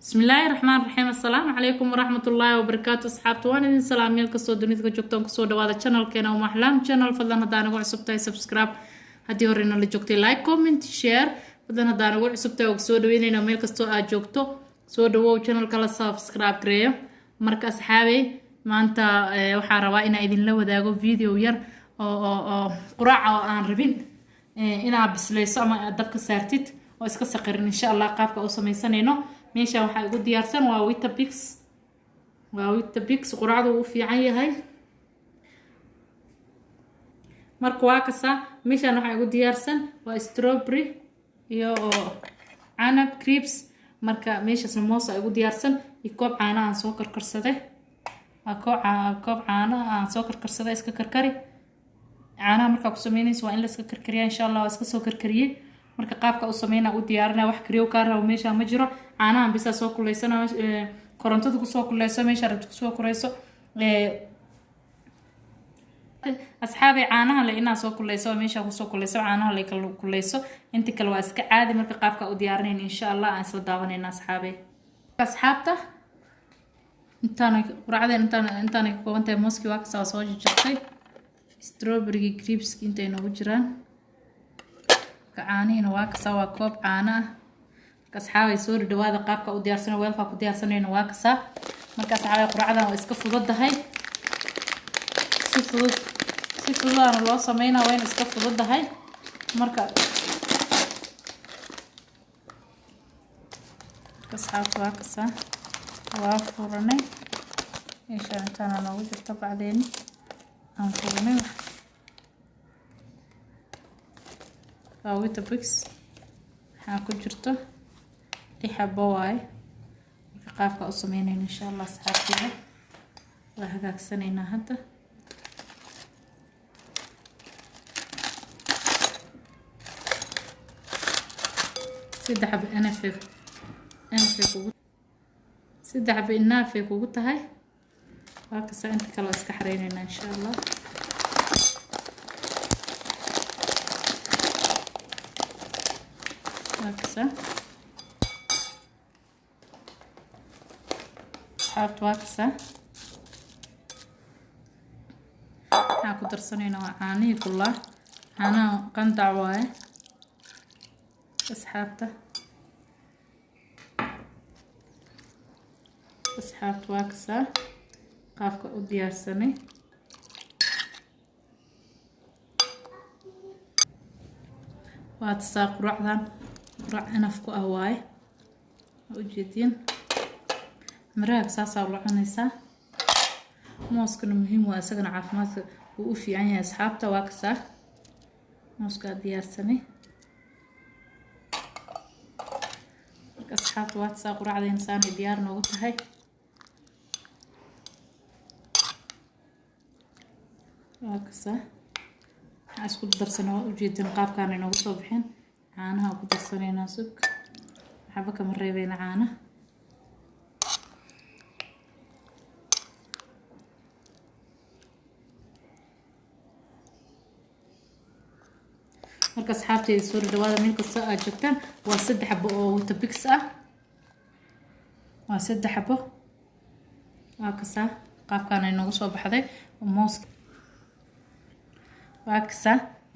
بسم الله الرحمن الرحيم. السلام عليكم ورحمة الله وبركاته. أصحابتي وأنا إذن سلام يلك صو دنيتك جوجتون كسو دوادا channel كينا ومحلام channel فضلنا دانو عصبتاي سبسكرايب هدي هورينا اللي جوجتي لايك كومنت شير فضلنا دانو عصبتاي وكسو دوينينا ميل كستو جوجتو سو دواو channel كلا سبسكرايب كريو مركا أصحابي ما أنت waxaa rabaa inaa idin la wadaago video yar oo quraac oo aan rabin inaa bisleyso ama dabka saartid oo iska saqirin insha Allah qaabka u sameeysanayno meesha waxa ugu diyaarsan waa Weetabix quraacdu uu fiican yahay marka waa kasa meesha waxa ugu diyaarsan waa strawberry iyo canab crepes marka meesha samosa ugu diyaarsan iyo koob caano aan soo karkarsaday koob caano aan soo karkarsaday iska karkari caanaha marka ku sameynayso waa in la iska karkariyo insha Allah waa iska soo karkariyay marka qaabka u sameeyna u diyaarina wax kariyo ka raaw meesha ma jiro caanaha bisa soo kuleysana korontada ku soo kuleyso meesha rabto ku soo kureyso asxaabi caanaha la ina soo kuleyso meesha ku soo kuleyso caanaha la kala kuleyso inta kale waa iska caadi marka qaabka u diyaarinayna insha Allah aan isla daawanayna asxaabta intaan ku wantay moski waa ka soo jirtay strawberry crepes inta inoo jiraan caaniina waa ka sawa koob caana asxaabay soo dhawaada qaabka u diyaarsan weelka ku diyaarsanayna waa ka saa marka asxaabay quraacdan waa iska fududahay si fududana loo sameeyna waa in iska fududahay marka asxaabta waa ka saa waa furanay insha Allah noogu jirto bacdeen aan furanay Weetabix waxaa ku jirto xabo waay qaabka u sameeynayna insha Allah asxaabtayda waa hagaagsanayna hadda saddex inafay kugu tahay waa ka saa inta kale iska xareynayna insha Allah حاط واكسة هاكو درسانينا وعاني كلها أنا قندع واي أصحابته أصحابت واكسة قافكو وديار سني واتساق رعدان رع نفكو أهواي وجدين مراك ساسا ولعنيسا موسكنا مهم واسقنا عافمادك وفي عيني أصحابته واكسا موسكا ديارسني أصحابته واكسا قرعة إنسان ديار نوغتهاي واكسا اسكو درسنا وجيدين قاب كان نوغ صبحين عانها وكدرسنينا سبك حبك مريبين عانه marka asxaabtay soo dhawaada meel kasta aad joogtaan waa 3 xabo oo Weetabix ah waa 3 xabo waa kasa qaabkan ay noogu soo baxday moos waa kasa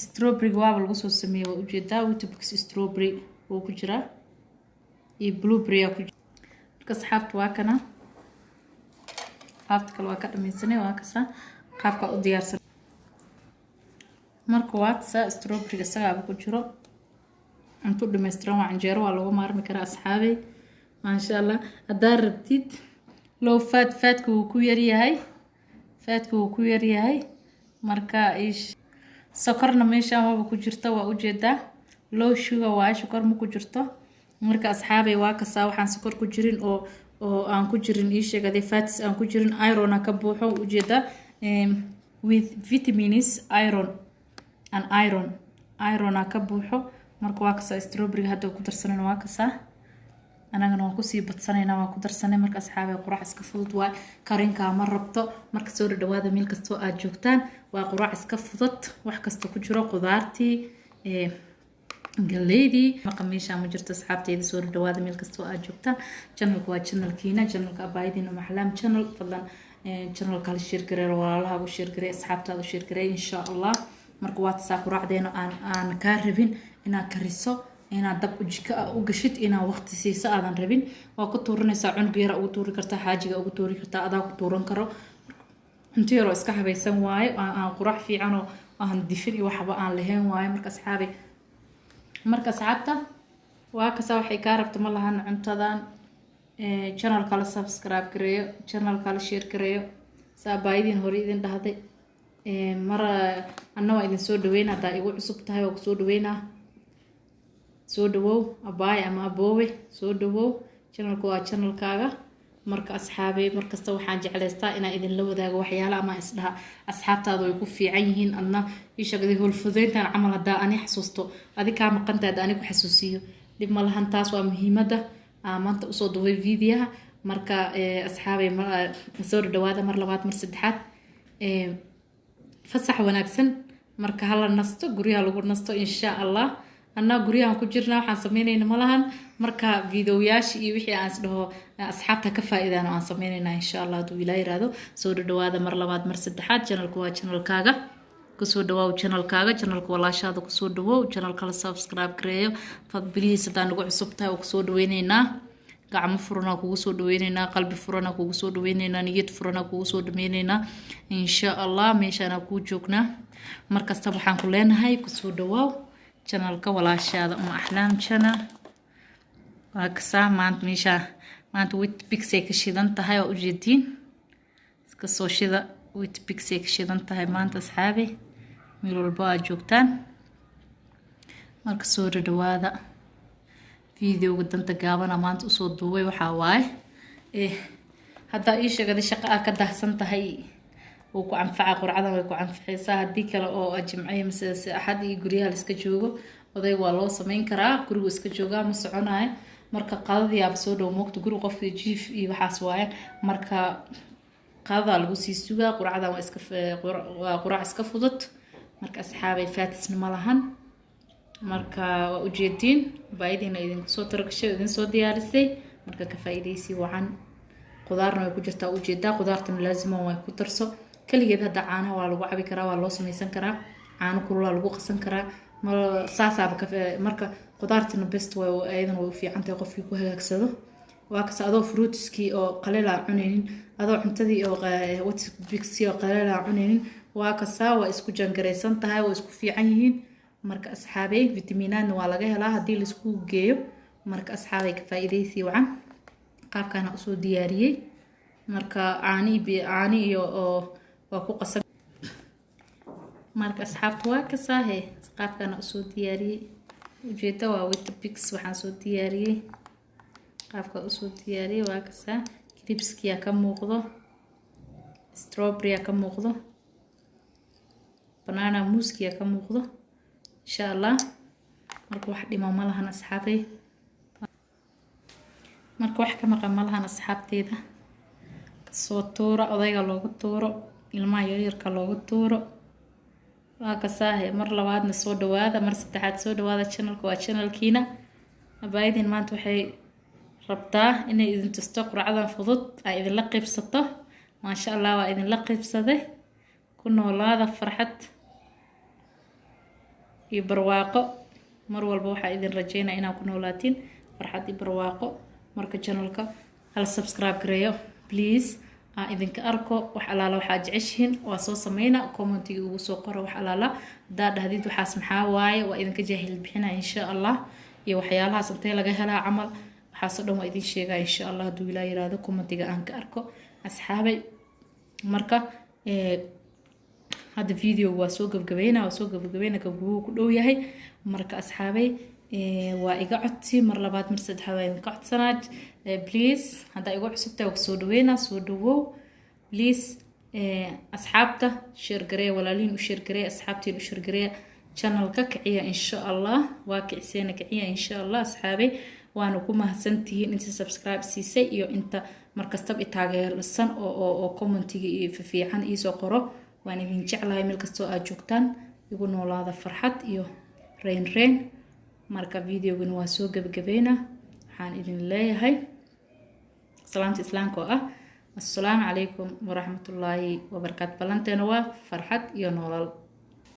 strawberry waa lagu soo sameeyay waa ujeedaa Weetabix strawberry oo ku jira iyo blueberry ku jira marka asxaabta waa kana qaabta kale waa ka dhamaysanay waa kasa qaabka u diyaarsan marka waa sa strawberry isaga ku jiro intu dhameystiran waa canjeero waa lagu maarmi karaa asxaabay ma sha Allah hadaa rabtid low fatku ku yar yahay marka ish sokorna meesha waa ku jirta waa ujeedaa low sugar waa sokor ma ku jirto marka asxaabay waa ka saa waxaan sokor ku jirin oo aan ku jirin ii sheegay fats aan ku jirin iron ka buuxo ujeedaa with vitamins iron ka buuxo marka waa ka saa strawberry hadda ku darsanayna waa ka saa anagana waan ku sii badsanayna waan ku darsanay marka asxaabay quraac iska fudud waa karinka ma rabto marka soo dhawaada meel kasto aad joogtaan waa quraac iska fudud wax kasta ku jiro qudaartii galeydii maqamiisha ma jirto asxaabteyda soo dhawaada meel kasta oo aad joogtaan channelka waa channelkiina channelka abaayadiina maxlaam channel fadlan channelka la share gareeyo walaalaha u share gareeyo asxaabtaada u share gareeyo insha Allah marka waad saa ku raacdeeno aan ka rabin inaad kariso inaad dab jika u gashid inaad waqti siiso aadan rabin waa ku tuuranaysaa cunug yar ugu tuuri kartaa xaajiga ugu tuuri kartaa adaa ku tuuran karo inta yar oo iska habaysan waaye aan qurax fiican oo aan difin iyo waxba aan lahayn waaye marka asxaabta waa kasa waxay ka rabto ma lahan cuntadan channelka la subscribe gareeyo channelka la share gareeyo saabaayidin hore idin dhahday mara annaga idin soo dhaweyn hadaa igu cusub tahay oo soo dhaweynaa soo dhawow abaay ama aboowe soo dhawow channelku waa channelkaaga marka asxaabay markasta waxaan jeclaystaa inaan idin la wadaago waxyaalo ama isdhaha asxaabtaadu ay ku fiican yihiin adna ishaqadi hulfudeyntan camal hadaa ani xasuusto adiga ka maqantaad anigu xasuusiyo dib ma lahan taas waa muhiimada maanta usoo duubay videoha marka asxaabay soo dhawaada mar labaad mar saddexaad fasax wanaagsan marka hala nasto guriga lagu nasto insha Allah anna guriga ku jirnaa waxaan sameeynayna malahan marka videoyaasha iyo wixii aan isdhaho asxaabta ka faa'iidaan aan sameeynayna insha Allah duu ilaahay raado soo dhawaada mar labaad mar saddexaad channelku waa channelkaaga ku soo dhawaaw channelkaaga channelku walaashaada ku soo dhawaaw channelka la subscribe gareeyo fadliis hadaan ugu cusub tahay oo ku soo dhaweynaynaa gacmo furana kugu soo dhaweynaynaa qalbi furana kugu soo dhaweynaynaa niyad furana kugu soo dhaweynaynaa insha Allah meeshana ku joognaa markasta waxaan ku leenahay ku soo dhawaaw channelka walaashaada axlaam channel waa kasa maanta Witbix ay ka shidan tahay oo ujeedin iska soo shida Witbix ay ka shidan tahay maanta asxaabi meel walba aad joogtaan marka soo dhawaada videoga danta gaaban maanta usoo duubay waxaa waaye hadda ii sheegay shaqo ka dahsan tahay oo ku anfaca quracada way ku anfacaysaa hadii kale oo jimciye mise axad iyo guriyaha la iska joogo oday waa loo sameyn karaa guriga iska jooga ma soconaay marka qadadii aad soo dhow moogto guriga qofka jiif iyo waxaas waaye marka qadada lagu sii sugaa quracada waa qurac iska fudud marka asxaabay faatisna ma lahan marka waa ujeedin baayidina idin soo targashay idin soo diyaarisay marka ka faa'iideysi wacan qudaarna way ku jirtaa ujeedaa qudaartana laazim waa ku darso kaligeed hada caano waa lagu cabi karaa waa loo sameysan karaa caano kulul lagu qasan karaa saasaaba marka qudaartana best way aydan way u fiican tahay qofkii ku hagaagsado waa kaas adoo fruitski oo qaleel aan cuneynin adoo cuntadii oo Witbix oo qaleel aan cuneynin waa kaas waa isku jangareysan tahay waa isku fiican yihiin marka asxaabay fitamiinadna waa laga helaa hadii la isku geeyo marka asxaabay ka faa'iideysi wacan qaabkana usoo diyaariyay marka caani iyo waa ku qasan marka asxaabtu waa ka saahe qaabkana usoo diyaariyay ujeeda waa Witbix waxaan soo diyaariyay qaabka usoo diyaariyay waa ka saa crispy ka muuqdo strawberry ka muuqdo banana mousse ka muuqdo insha Allah marka wax dhimo ma lahan asxaabay marka wax ka maqan ma lahan asxaabteeda soo tuuro odayga loogu tuuro ilmaha yaryarka loogu tuuro waa ka saahe mar labaadna soo dhawaada mar saddexaad soo dhawaada channelka waa channelkiina abaayidin maanta waxay rabtaa inay idin tusto quracdan fudud ay idin la qaybsato ma sha Allah waa idin la qaybsaday ku noolaada farxad iyo barwaaqo mar walba waxa idin rajeynaa inaa ku noolaatiin farxad iyo barwaaqo marka channelka hal subscribe gareeyo please idinka arko wax alaala waxa jeceshiin waa soo sameeyna commentiga ugu soo qoro wax alaala hadaa dhahdid waxaas maxaa waaye waa idinka jaahil bixina insha Allah iyo waxyaalahaas intee laga helaa camal waxaas dhan waa idin sheegaa insha Allah haduu ilaahay yiraahdo commentiga aan ka arko asxaabay marka hada video waa soo gabagabeynaa gabaguu ku dhow yahay marka asxaabay waa iga codsi mar labaad mar saddexaad waa idin ka codsanaad please hada igu cusubtahay soo dhaweynaa soo dhawow please asxaabta share gareeya walaaliin u share gareeya asxaabtiin u share gareeya channelka kiciya insha Allah waa kiciseena kiciya insha Allah asxaabay waana ku mahadsantihiin inta subscribe siisay iyo inta markastaba taageersan oo commentiga iyo fiican ii soo qoro waan idin jeclahay meel kasto aad joogtaan igu noolaada farxad iyo reen marka videogan waa soo gabagabeena waxaan idin leeyahay salaamta islaamka oo ah assalaamu calaykum waraxmatullaahi wabarakaatu ballanteena waa farxad iyo nolol